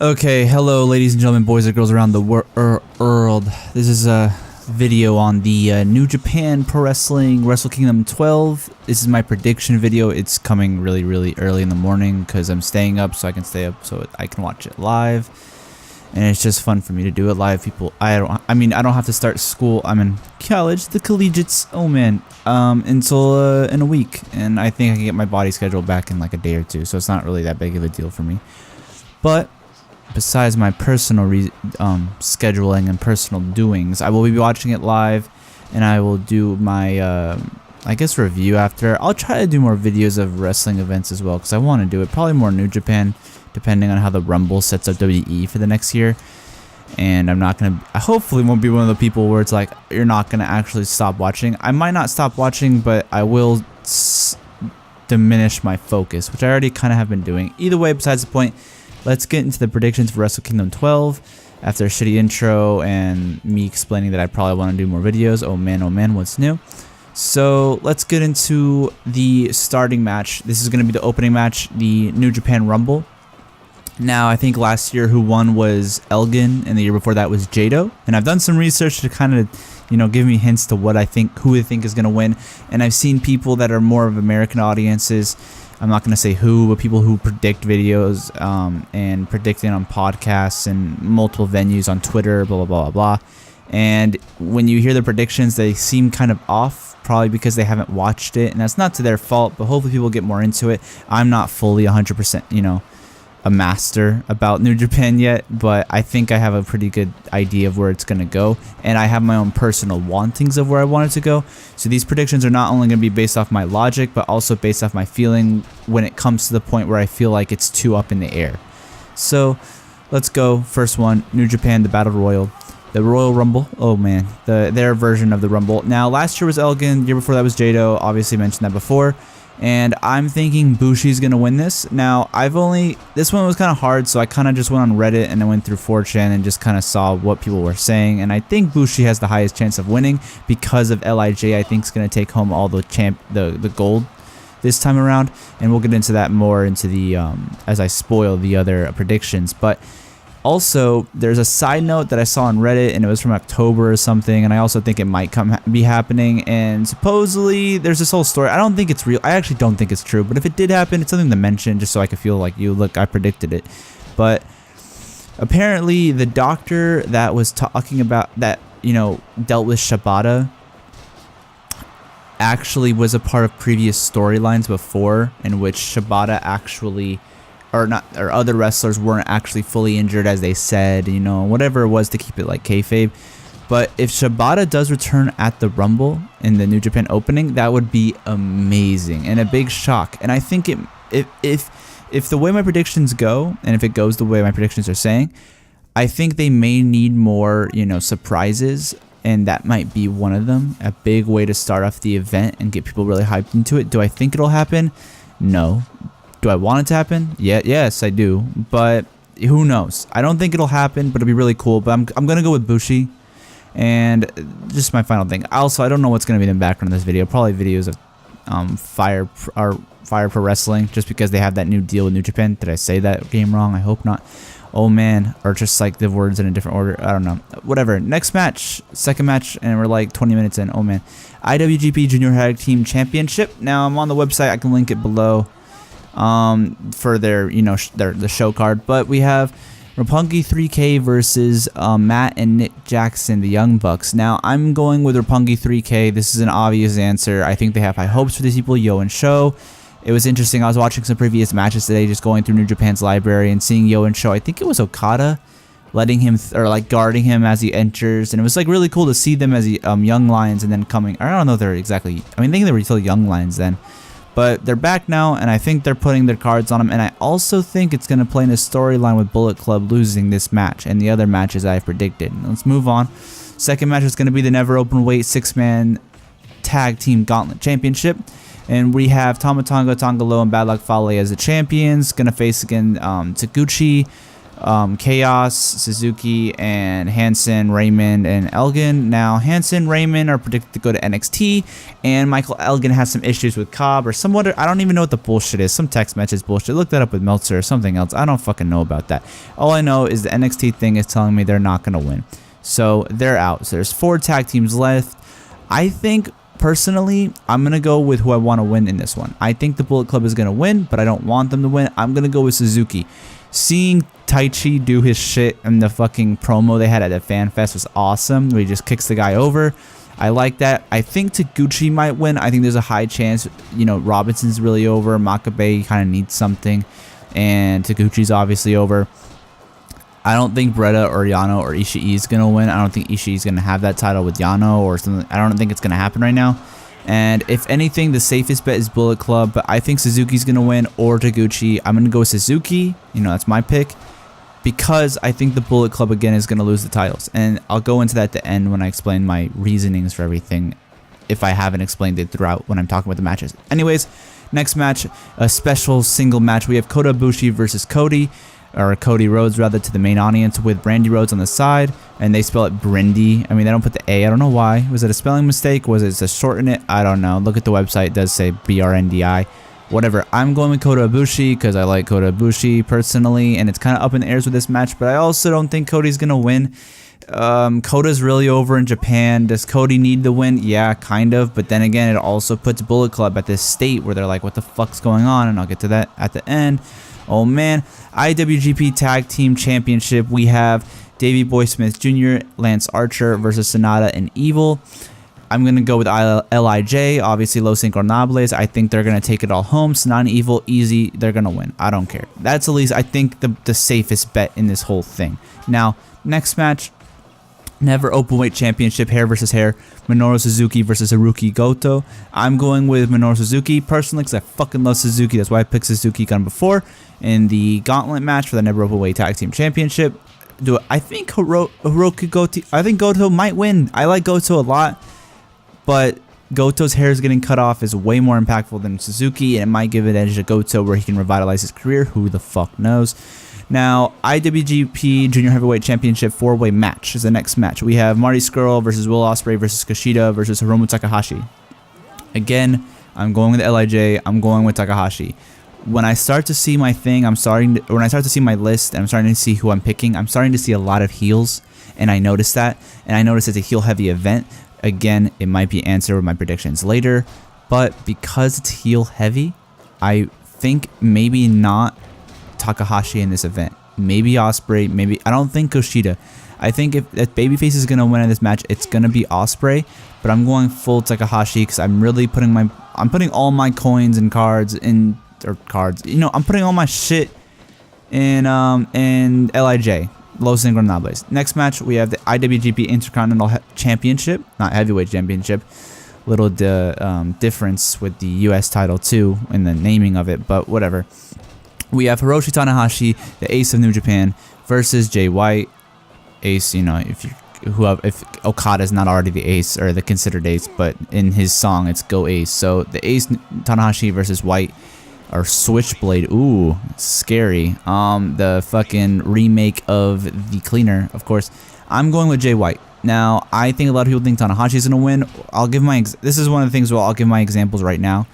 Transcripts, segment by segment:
Okay, hello ladies and gentlemen, boys and girls around the world. This is a video on the New Japan Pro Wrestling Wrestle Kingdom 12. This is my prediction video. It's coming really early in the morning because I'm staying up so I can stay up so I can watch it live. And it's just fun for me to do it live. I don't have to start school. I'm in college, the collegiates, oh man, until in a week. And I think I can get my body schedule back in like a day or two, so it's not really that big of a deal for me. But besides my personal scheduling and personal doings, I will be watching it live, and I will do my I guess review after. I'll try to do more videos of wrestling events as well because I want to do it. Probably more New Japan, depending on how the Rumble sets up WWE for the next year. And I'm not gonna. I hopefully won't be one of the people where it's like you're not gonna actually stop watching. I might not stop watching, but I will diminish my focus, which I already kind of have been doing. Either way, besides the point. Let's get into the predictions for Wrestle Kingdom 12 after a shitty intro and me explaining that I probably want to do more videos. Oh man, what's new? So let's get into the starting match. This is going to be the opening match, the New Japan Rumble. Now, I think last year who won was Elgin, and the year before that was Jado. And I've done some research to kind of, give me hints to what who I think is going to win. And I've seen people that are more of American audiences. I'm not going to say who, but people who predict videos and predicting on podcasts and multiple venues on Twitter, blah, blah, blah, blah. And when you hear the predictions, they seem kind of off, probably because they haven't watched it. And that's not to their fault, but hopefully people get more into it. I'm not fully 100%, a master about New Japan yet, but I think I have a pretty good idea of where it's going to go, and I have my own personal wantings of where I want it to go. So these predictions are not only going to be based off my logic, but also based off my feeling when it comes to the point where I feel like it's too up in the air. So let's go. First one, New Japan, the Battle Royal. The Royal Rumble, oh man, their version of the Rumble. Now last year was Elgin, the year before that was Jado, obviously mentioned that before. And I'm thinking Bushi's going to win this. Now, this one was kind of hard, so I kind of just went on Reddit and I went through 4chan and just kind of saw what people were saying. And I think Bushi has the highest chance of winning because of LIJ. I think is going to take home all the gold this time around. And we'll get into that more into the as I spoil the other predictions. But also, there's a side note that I saw on Reddit, and it was from October or something, and I also think it might be happening, and supposedly there's this whole story. I don't think it's real. I actually don't think it's true, but if it did happen, it's something to mention just so I could feel like, look, I predicted it. But apparently the doctor that was talking about that, dealt with Shibata actually was a part of previous storylines before in which Shibata actually... or other wrestlers weren't actually fully injured as they said, whatever it was to keep it like kayfabe. But if Shibata does return at the Rumble in the New Japan opening, that would be amazing and a big shock. And I think if the way my predictions go, and if it goes the way my predictions are saying, I think they may need more, surprises, and that might be one of them. A big way to start off the event and get people really hyped into it. Do I think it'll happen? No. Do I want it to happen? Yeah, yes, I do. But who knows? I don't think it'll happen, but it'll be really cool. But I'm gonna go with Bushi. And just my final thing. Also, I don't know what's gonna be in the background of this video. Probably videos of Fire Pro Wrestling, just because they have that new deal with New Japan. Did I say that game wrong? I hope not. Oh man, or just like the words in a different order. I don't know. Whatever. Next match, second match, and we're like 20 minutes in. Oh man, IWGP Junior Tag Team Championship. Now I'm on the website. I can link it below. For their, the show card. But we have Roppongi 3K versus Matt and Nick Jackson, the Young Bucks. Now, I'm going with Roppongi 3K. This is an obvious answer. I think they have high hopes for these people, Yo and Sho. It was interesting. I was watching some previous matches today, just going through New Japan's library and seeing Yo and Sho. I think it was Okada letting him, guarding him as he enters. And it was, really cool to see them as young lions and then coming. I don't know if they're exactly, I think they were still young lions then. But they're back now, and I think they're putting their cards on them. And I also think it's going to play in a storyline with Bullet Club losing this match and the other matches I've predicted. Let's move on. Second match is going to be the Never Open Weight 6-man Tag Team Gauntlet Championship. And we have Tama Tonga, Tonga Loa, and Bad Luck Fale as the champions. Going to face again Taguchi, Chaos, Suzuki, and Hansen, Raymond, and Elgin. Now, Hansen, Raymond are predicted to go to NXT, and Michael Elgin has some issues with Cobb or somewhat. I don't even know what the bullshit is. Some text message bullshit. Look that up with Meltzer or something else. I don't fucking know about that. All I know is the NXT thing is telling me they're not going to win. So, they're out. So, there's 4 tag teams left. I think, personally, I'm going to go with who I want to win in this one. I think the Bullet Club is going to win, but I don't want them to win. I'm going to go with Suzuki. Seeing Taichi do his shit in the fucking promo they had at the Fan Fest was awesome, where he just kicks the guy over. I like that. I think Taguchi might win. I think there's a high chance, you know, Robinson's really over. Makabe kind of needs something, and Taguchi's obviously over. I don't think Beretta or Yano or Ishii is going to win. I don't think Ishii is going to have that title with Yano or something. I don't think it's going to happen right now. And if anything, the safest bet is Bullet Club, but I think Suzuki's going to win or Taguchi. I'm going to go with Suzuki. You know, that's my pick. Because I think the Bullet Club, again, is going to lose the titles. And I'll go into that at the end when I explain my reasonings for everything, if I haven't explained it throughout when I'm talking about the matches. Anyways, next match, a special single match. We have Kota Ibushi versus Cody, or Cody Rhodes, rather, to the main audience with Brandy Rhodes on the side. And they spell it Brindy. I mean, they don't put the A. I don't know why. Was it a spelling mistake? Was it to shorten it? I don't know. Look at the website. It does say BRNDI. Whatever. I'm going with Kota Ibushi because I like Kota Ibushi personally, and it's kind of up in the airs with this match, but I also don't think Cody's going to win. Kota's really over in Japan. Does Cody need the win? Yeah, kind of, but then again, it also puts Bullet Club at this state where they're like, what the fuck's going on? And I'll get to that at the end. Oh man, IWGP Tag Team Championship. We have Davey Boy Smith Jr., Lance Archer versus Sonata and Evil. I'm going to go with LIJ, obviously Los Ingobernables. I think they're going to take it all home. Sonata and Evil, easy. They're going to win. I don't care. That's at least, I think, the safest bet in this whole thing. Now, next match, Never Openweight Championship, hair versus hair. Minoru Suzuki versus Haruki Goto. I'm going with Minoru Suzuki personally because I fucking love Suzuki. That's why I picked Suzuki Gun before in the gauntlet match for the Never Openweight Tag Team Championship. I think Haruki Goto, I think Goto might win. I like Goto a lot, but Goto's hair is getting cut off is way more impactful than Suzuki, and it might give it edge to Goto where he can revitalize his career. Who the fuck knows? Now, IWGP Junior Heavyweight Championship 4-way match is the next match. We have Marty Scurll versus Will Ospreay versus Kushida versus Hiromu Takahashi. Again, I'm going with LIJ. I'm going with Takahashi. When I start to see my thing, when I start to see my list and I'm starting to see who I'm picking, I'm starting to see a lot of heels, and I notice that. And I notice it's a heel-heavy event. Again, it might be answered with my predictions later, but because it's heel-heavy, I think maybe not Takahashi in this event. Maybe Ospreay, maybe... I don't think Kushida. I think if Babyface is going to win in this match, it's going to be Ospreay, but I'm going full Takahashi because I'm really putting all my coins and cards in... Or cards. You know, I'm putting all my shit in LIJ. Los Ingobernables. Next match, we have the IWGP Intercontinental Championship, not Heavyweight Championship. Little difference with the US title too in the naming of it, but whatever. We have Hiroshi Tanahashi, the ace of New Japan, versus Jay White. Ace, you know, if Okada's not already the ace or the considered ace, but in his song it's Go Ace. So the ace Tanahashi versus White. Or Switchblade, ooh, scary. The fucking remake of The Cleaner, of course. I'm going with Jay White. Now, I think a lot of people think Tanahashi's gonna win. I'll give my this is one of the things where I'll give my examples right now.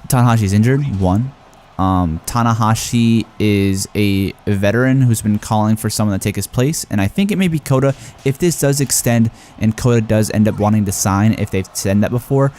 Tanahashi's injured, one. Tanahashi is a veteran who's been calling for someone to take his place, and I think it may be Kota. If this does extend and Kota does end up wanting to sign, if they've said that before,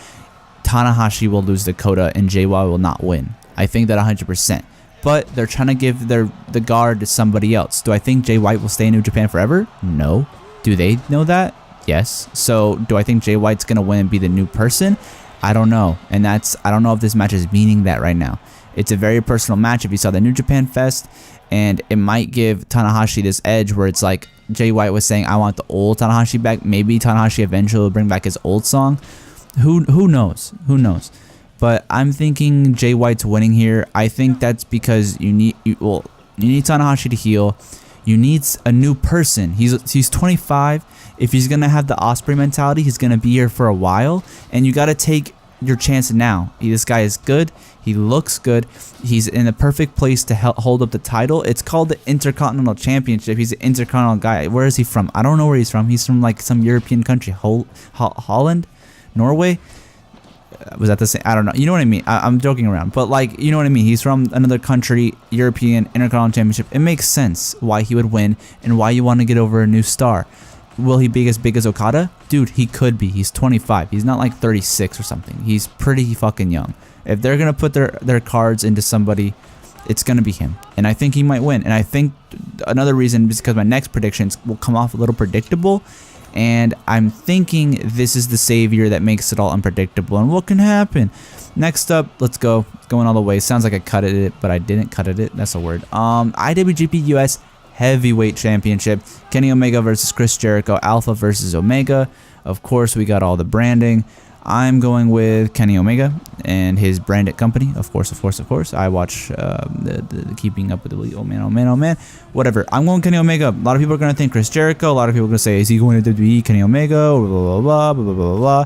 Tanahashi will lose to Kota and Jay White will not win. I think that 100%. But they're trying to give the guard to somebody else. Do I think Jay White will stay in New Japan forever? No. Do they know that? Yes. So do I think Jay White's going to win and be the new person? I don't know. And I don't know if this match is meaning that right now. It's a very personal match if you saw the New Japan Fest, and it might give Tanahashi this edge where it's like Jay White was saying, I want the old Tanahashi back. Maybe Tanahashi eventually will bring back his old song. Who knows? Who knows? But I'm thinking Jay White's winning here. I think that's because you need Tanahashi to heal. You need a new person. He's 25. If he's gonna have the Ospreay mentality, he's gonna be here for a while. And you gotta take your chance now. This guy is good. He looks good. He's in the perfect place to hold up the title. It's called the Intercontinental Championship. He's an intercontinental guy. Where is he from? I don't know where he's from. He's from like some European country. Holland? Norway? Was that the same? I don't know. You know what I mean? I'm joking around. But like, you know what I mean? He's from another country, European Intercontinental Championship. It makes sense why he would win and why you want to get over a new star. Will he be as big as Okada? Dude, he could be. He's 25. He's not like 36 or something. He's pretty fucking young. If they're going to put their cards into somebody, it's going to be him. And I think he might win. And I think another reason is because my next predictions will come off a little predictable. And I'm thinking this is the savior that makes it all unpredictable. And what can happen? Next up, let's go. Going all the way. Sounds like I cut it, but I didn't cut it. That's a word. IWGP US Heavyweight Championship. Kenny Omega versus Chris Jericho. Alpha versus Omega. Of course, we got all the branding. I'm going with Kenny Omega and his branded company. Of course. I watch the Keeping Up with the Elite. Oh man. Whatever. I'm going Kenny Omega. A lot of people are going to think Chris Jericho. A lot of people are going to say, is he going to WWE? Kenny Omega? Blah, blah, blah, blah, blah, blah.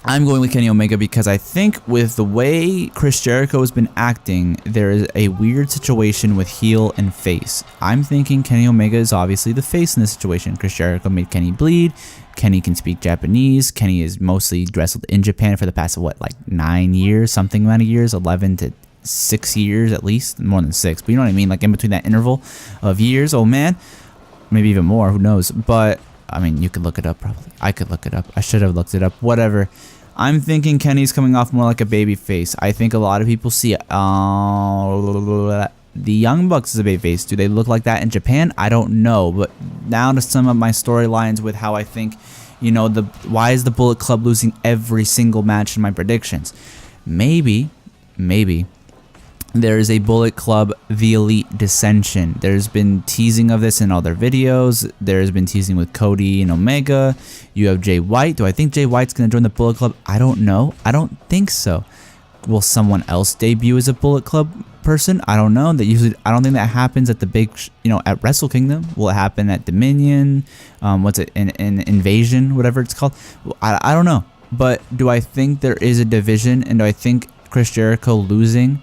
I'm going with Kenny Omega because I think with the way Chris Jericho has been acting, there is a weird situation with heel and face. I'm thinking Kenny Omega is obviously the face in this situation. Chris Jericho made Kenny bleed. Kenny can speak Japanese. Kenny is mostly wrestled in Japan for the past, what, like 9 years, something amount of years, 11 to 6 years at least, more than 6. But you know what I mean? Like in between that interval of years, oh man, maybe even more, who knows? But I mean, you could look it up probably. I could look it up. I should have looked it up. Whatever. I'm thinking Kenny's coming off more like a baby face. I think a lot of people see the Young Bucks as a baby face. Do they look like that in Japan? I don't know. But now to sum up my storylines with how I think, you know, why is the Bullet Club losing every single match in my predictions? Maybe there is a Bullet Club, the Elite dissension. There's been teasing of this in other videos. There's been teasing with Cody and Omega. You have Jay White. Do I think Jay White's going to join the Bullet Club? I don't know. I don't think so. Will someone else debut as a Bullet Club person? I don't know. I don't think that happens at the big, at Wrestle Kingdom. Will it happen at Dominion? What's it, in Invasion, whatever it's called? I don't know. But do I think there is a division, and do I think Chris Jericho losing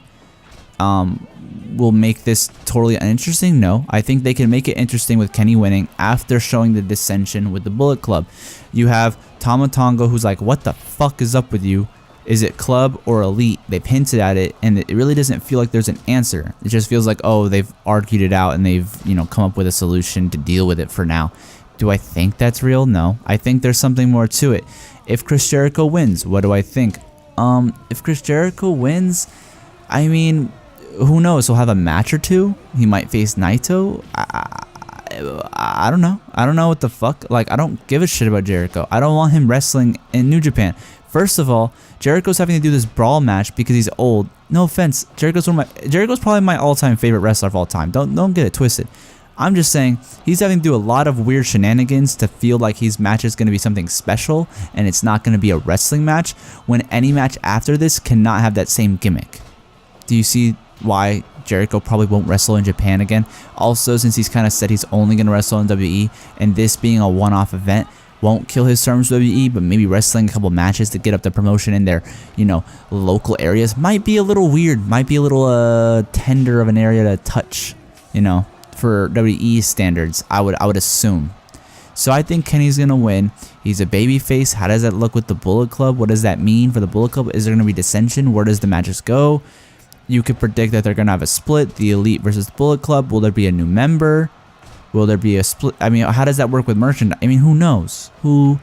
will make this totally uninteresting? No. I think they can make it interesting with Kenny winning after showing the dissension with the Bullet Club. You have Tama Tonga, who's like, what the fuck is up with you? Is it club or elite? They've hinted at it, and it really doesn't feel like there's an answer. It just feels like, oh, they've argued it out and they've, come up with a solution to deal with it for now. Do I think that's real? No. I think there's something more to it. If Chris Jericho wins, what do I think? If Chris Jericho wins, I mean, who knows? He'll have a match or two. He might face Naito. I don't know. I don't know what the fuck. Like, I don't give a shit about Jericho. I don't want him wrestling in New Japan. First of all, Jericho's having to do this brawl match because he's old. No offense. Jericho's probably my all-time favorite wrestler of all time. Don't get it twisted. I'm just saying he's having to do a lot of weird shenanigans to feel like his match is going to be something special and it's not going to be a wrestling match when any match after this cannot have that same gimmick. Do you see why Jericho probably won't wrestle in Japan again? Also, since he's kind of said he's only going to wrestle in WWE, and this being a one-off event won't kill his terms with WWE, but maybe wrestling a couple matches to get up the promotion in their, local areas might be a little weird, might be a little tender of an area to touch, for WWE standards, I would assume. So I think Kenny's going to win. He's a babyface. How does that look with the Bullet Club? What does that mean for the Bullet Club? Is there going to be dissension? Where does the matches go? You could predict that they're going to have a split, the Elite versus the Bullet Club. Will there be a new member? Will there be a split? I mean, how does that work with merchandise? I mean, who knows? Who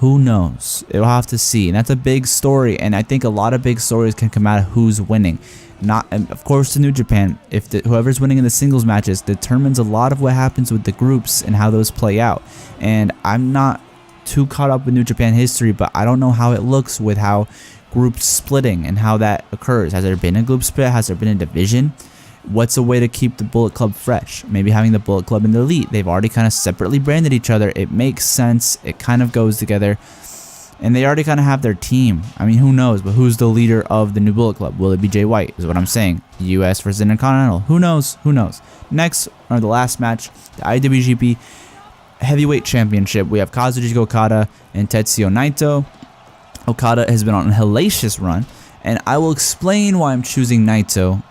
knows? We'll have to see. And that's a big story. And I think a lot of big stories can come out of who's winning. Of course, to New Japan, if whoever's winning in the singles matches determines a lot of what happens with the groups and how those play out. And I'm not too caught up with New Japan history, but I don't know how it looks with how groups splitting and how that occurs. Has there been a group split? Has there been a division? What's a way to keep the Bullet Club fresh? Maybe having the Bullet Club and the Elite. They've already kind of separately branded each other. It makes sense. It kind of goes together. And they already kind of have their team. I mean, who knows? But who's the leader of the new Bullet Club? Will it be Jay White? Is what I'm saying. US versus Intercontinental. Who knows? Who knows? Next, or the last match, the IWGP Heavyweight Championship. We have Kazuchika Okada and Tetsuya Naito. Okada has been on a hellacious run, and I will explain why I'm choosing Naito.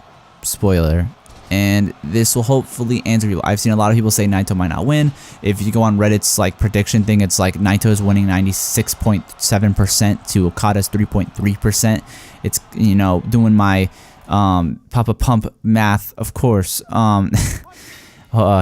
Spoiler. And this will hopefully answer people. I've seen a lot of people say Naito might not win. If you go on Reddit's like prediction thing, it's like Naito is winning 96.7% to Okada's 3.3%. It's, you know, doing my Papa Pump math, of course.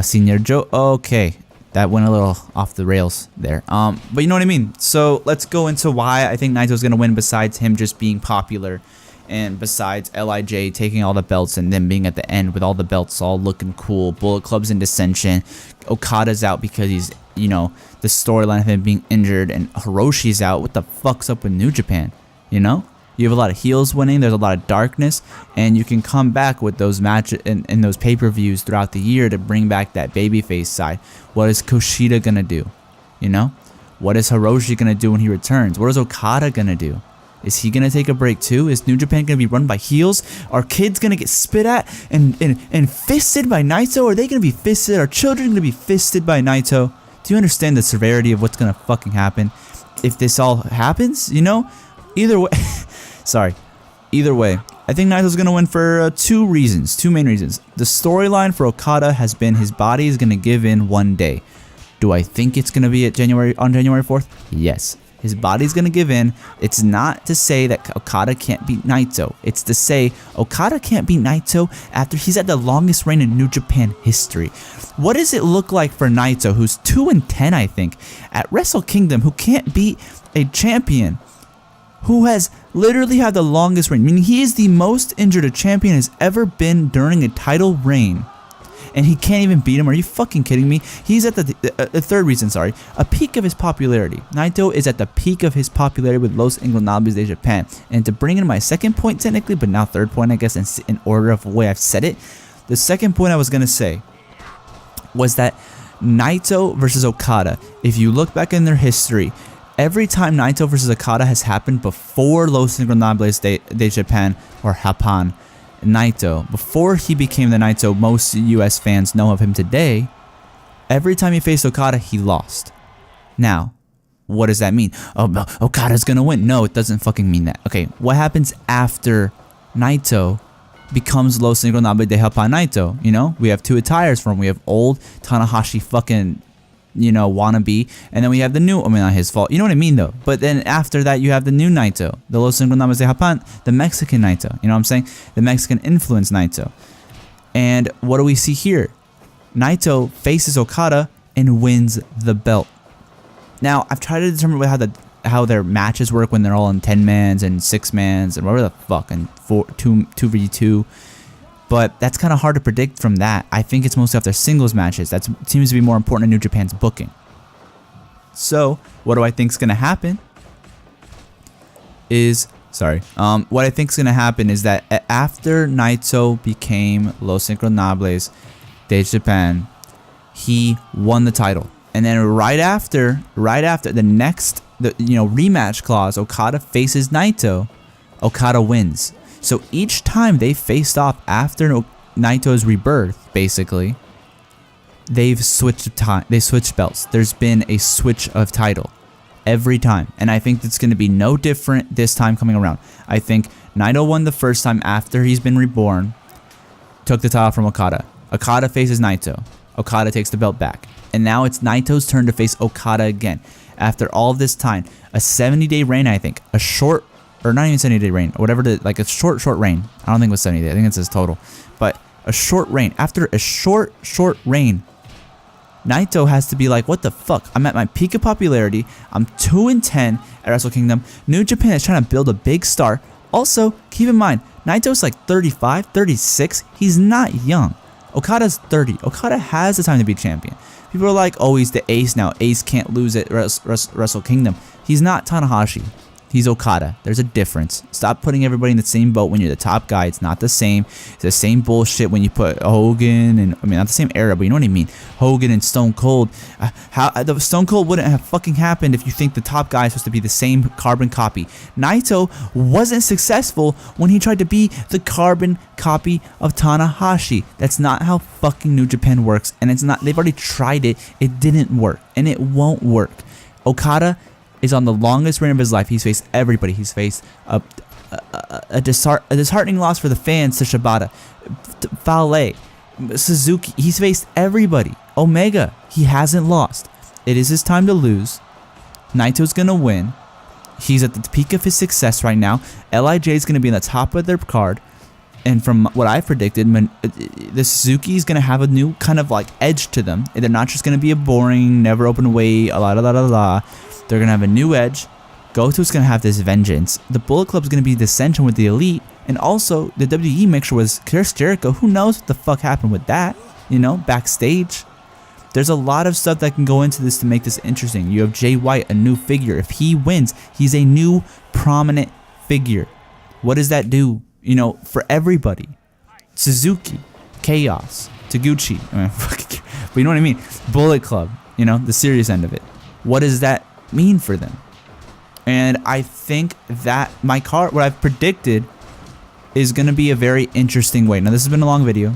Senior Joe. Okay, that went a little off the rails there. But you know what I mean. So let's go into why I think Naito's gonna win. Besides him just being popular, and besides LIJ taking all the belts and then being at the end with all the belts all looking cool, Bullet Club's in dissension, Okada's out because he's, you know, the storyline of him being injured, and Hiroshi's out. What the fuck's up with New Japan? You know? You have a lot of heels winning, there's a lot of darkness, and you can come back with those matches and those pay-per-views throughout the year to bring back that babyface side. What is Kushida gonna do? You know? What is Hiroshi gonna do when he returns? What is Okada gonna do? Is he gonna take a break too? Is New Japan gonna be run by heels? Are kids gonna get spit at and fisted by Naito? Are they gonna be fisted? Are children gonna be fisted by Naito? Do you understand the severity of what's gonna fucking happen if this all happens? You know? Either way, sorry. Either way, I think Naito's gonna win for two main reasons. The storyline for Okada has been his body is gonna give in one day. Do I think it's gonna be on January 4th? Yes. His body's gonna give in. It's not to say that Okada can't beat Naito. It's to say Okada can't beat Naito after he's had the longest reign in New Japan history. What does it look like for Naito, who's 2-10, I think, at Wrestle Kingdom, who can't beat a champion who has literally had the longest reign? I mean, he is the most injured a champion has ever been during a title reign, and he can't even beat him. Are you fucking kidding me? He's at the third reason, sorry, a peak of his popularity. Naito is at the peak of his popularity with Los Ingobernables de Japan. And to bring in my second point technically, but now third point I guess in order of the way I've said it, the second point I was going to say was that Naito versus Okada, if you look back in their history, every time Naito versus Okada has happened before Los Ingobernables de Japan, or Japan, Naito, before he became the Naito most US fans know of him today, every time he faced Okada, he lost. Now, what does that mean? Oh, Okada's gonna win. No, it doesn't fucking mean that. Okay, what happens after Naito becomes Los Ingobernables de Japan Naito? You know, we have two attires for him. We have old Tanahashi fucking, you know, wannabe, and then we have the new, I mean, not his fault, you know what I mean though, but then after that you have the new Naito, the Los Ingobernables de Japan, the Mexican Naito, you know what I'm saying, the Mexican influence Naito. And what do we see here? Naito faces Okada and wins the belt. Now, I've tried to determine how their matches work when they're all in 10-mans and 6-mans and whatever the fuck, and 2v2, but that's kind of hard to predict from that. I think it's mostly off their singles matches. That seems to be more important in New Japan's booking. So, what do I think is going to happen is, what I think is going to happen is that after Naito became Los Ingobernables de Japan, he won the title. And then right after the next rematch clause, Okada faces Naito, Okada wins. So each time they faced off after Naito's rebirth, basically, they've switched belts. There's been a switch of title every time, and I think it's going to be no different this time coming around. I think Naito won the first time after he's been reborn, took the title from Okada. Okada faces Naito. Okada takes the belt back, and now it's Naito's turn to face Okada again. After all this time, a 70-day reign, I think, a short. Or not even 70-day reign, or whatever, like a short reign. I don't think it was 70 days, I think it's his total. But a short reign. After a short reign, Naito has to be like, what the fuck? I'm at my peak of popularity. I'm 2-10 at Wrestle Kingdom. New Japan is trying to build a big star. Also, keep in mind, Naito's like 35, 36. He's not young. Okada's 30. Okada has the time to be champion. People are like, oh, he's the ace now. Ace can't lose at Wrestle Kingdom. He's not Tanahashi. He's Okada. There's a difference. Stop putting everybody in the same boat when you're the top guy. It's not the same. It's the same bullshit when you put Hogan and, I mean, not the same era, but you know what I mean. Hogan and Stone Cold. The Stone Cold wouldn't have fucking happened if you think the top guy is supposed to be the same carbon copy. Naito wasn't successful when he tried to be the carbon copy of Tanahashi. That's not how fucking New Japan works, and it's not. They've already tried it. It didn't work, and it won't work. Okada is on the longest reign of his life. He's faced everybody. He's faced a disheartening loss for the fans to Shibata, Fale, Suzuki. He's faced everybody. Omega, he hasn't lost. It is his time to lose. Naito's going to win. He's at the peak of his success right now. LIJ is going to be in the top of their card. And from what I predicted, the Suzuki is going to have a new kind of like edge to them. They're not just going to be a boring, never open weight, la la la la la. They're going to have a new edge. Goto's going to have this vengeance. The Bullet Club is going to be dissension with the Elite. And also, the WWE mixture was Chris Jericho. Who knows what the fuck happened with that? You know, backstage. There's a lot of stuff that can go into this to make this interesting. You have Jay White, a new figure. If he wins, he's a new prominent figure. What does that do, you know, for everybody? Suzuki, Chaos, Taguchi, but you know what I mean? Bullet Club, you know, the serious end of it. What does that mean for them? And I think that my card, what I've predicted, is going to be a very interesting way. Now, this has been a long video,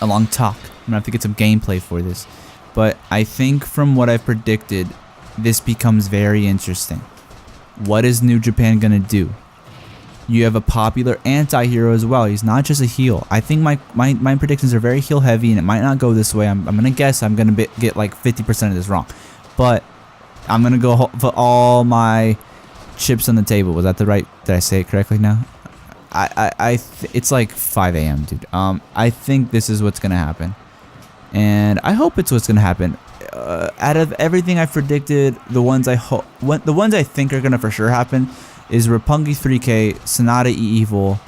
a long talk. I'm going to have to get some gameplay for this. But I think from what I've predicted, this becomes very interesting. What is New Japan going to do? You have a popular anti-hero as well. He's not just a heel. I think my predictions are very heel heavy, and it might not go this way. I'm going to guess I'm going to get like 50% of this wrong. But I'm going to go for all my chips on the table. Was that the right? Did I say it correctly now? It's like 5 a.m., dude. I think this is what's going to happen. And I hope it's what's going to happen. Out of everything I've predicted, the ones I think are going to for sure happen is Roppongi 3K, Sonata Evil,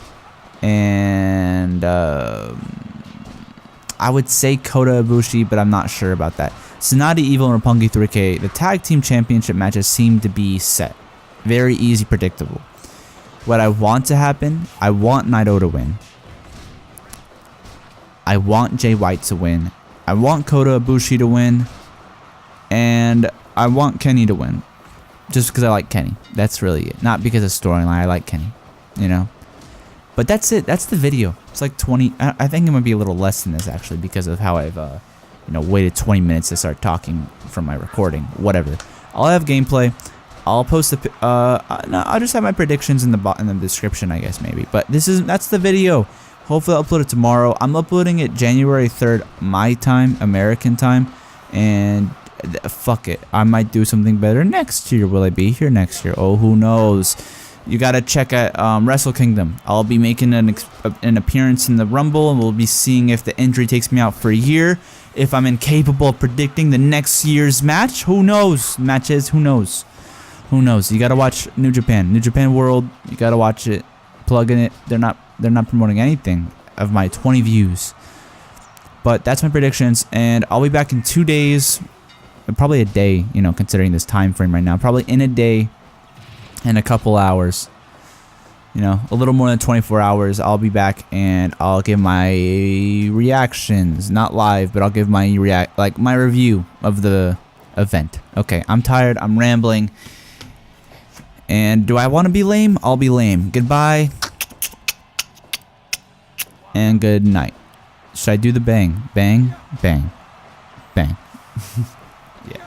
and I would say Kota Ibushi, but I'm not sure about that. Sonata Evil and Roppongi 3K, the tag team championship matches seem to be set. Very easy, predictable. What I want to happen, I want Naito to win. I want Jay White to win. I want Kota Ibushi to win. And I want Kenny to win. Just because I like Kenny. That's really it. Not because of storyline. I like Kenny. You know? But that's it. That's the video. It's like 20. I think it might be a little less than this, actually, because of how I've waited 20 minutes to start talking from my recording. Whatever. I'll have gameplay. I'll post the. No, I'll just have my predictions in the description, I guess, maybe. But that's the video. Hopefully I'll upload it tomorrow. I'm uploading it January 3rd, my time, American time. And fuck it. I might do something better next year. Will I be here next year? Oh, who knows? You gotta check at Wrestle Kingdom. I'll be making an appearance in the Rumble, and we'll be seeing if the injury takes me out for a year. If I'm incapable of predicting the next year's match, who knows? Matches, who knows? Who knows? You gotta watch New Japan. New Japan World, you gotta watch it. Plug in it. They're not promoting anything of my 20 views. But that's my predictions, and I'll be back in 2 days. Probably a day, you know, considering this time frame right now. Probably in a day and a couple hours. You know, a little more than 24 hours. I'll be back and I'll give my reactions. Not live, but I'll give my my review of the event. Okay, I'm tired. I'm rambling. And do I want to be lame? I'll be lame. Goodbye. And good night. Should I do the bang? Bang, bang, bang. Yeah.